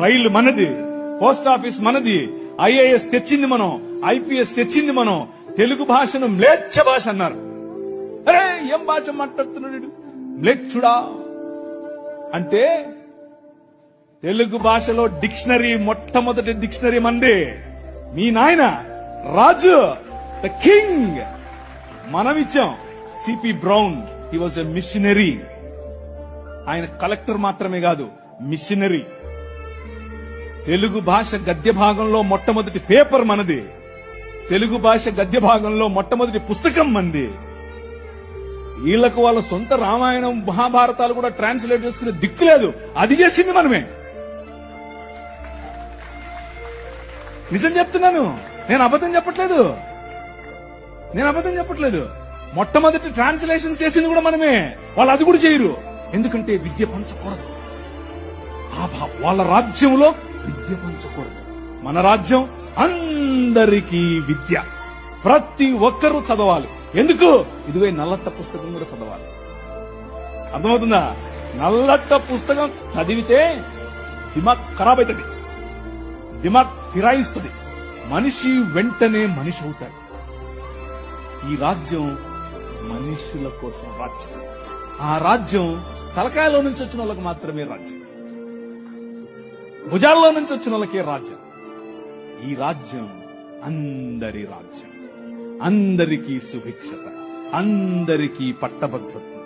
రైలు మనది, post office మనది, IAS తెచ్చింది మనం, ఐపీఎస్ తెచ్చింది మనం. తెలుగు భాషను మ్లేచ్ఛ భాష అన్నారు. అరే ఏం భాష మాట్లాడుతున్నాడు మ్లేచ్ఛుడా అంటే, తెలుగు భాషలో డిక్షనరీ, మొట్టమొదటి డిక్షనరీ మంది. మీ నాయన రాజు, ద కింగ్, మనం ఇచ్చాం. CP brown, he was a machinery. ఆయన కలెక్టర్ మాత్రమే కాదు, మిషనరీ. తెలుగు భాష గద్య భాగంలో మొట్టమొదటి పేపర్ మనది. తెలుగు భాష గద్య భాగంలో మొట్టమొదటి పుస్తకం మంది. వీళ్లకు వాళ్ళ సొంత రామాయణం, మహాభారతాలు కూడా ట్రాన్స్లేట్ చేసుకునే దిక్కు లేదు. అది చేసింది మనమే. నిజం చెప్తున్నాను, నేను అబద్ధం చెప్పట్లేదు. మొట్టమొదటి ట్రాన్స్లేషన్ చేసింది కూడా మనమే. వాళ్ళు అది కూడా చేయరు. ఎందుకంటే విద్య పంచకూడదు. వాళ్ళ రాజ్యంలో విద్య పంచకూడదు. మన రాజ్యం అందరికీ విద్య, ప్రతి ఒక్కరూ చదవాలి. ఎందుకు? ఇదిగో నల్లట్ట పుస్తకం కూడా చదవాలి. అర్థమవుతుందా? నల్లట్ట పుస్తకం చదివితే దిమాగ్ ఖరాబ్ అవుతుంది, దిమాగ్ ఫిరాయిస్తుంది, మనిషి వెంటనే మనిషి అవుతాడు. ఈ రాజ్యం మనుషుల కోసం రాజ్యం. ఆ రాజ్యం తలకాయలో నుంచి వచ్చిన వాళ్ళకి మాత్రమే రాజ్యం, భుజాల్లో నుంచి వచ్చిన వాళ్ళకే రాజ్యం. ఈ రాజ్యం అందరి రాజ్యం, అందరికీ సుభిక్షత, అందరికీ పట్టభద్రత.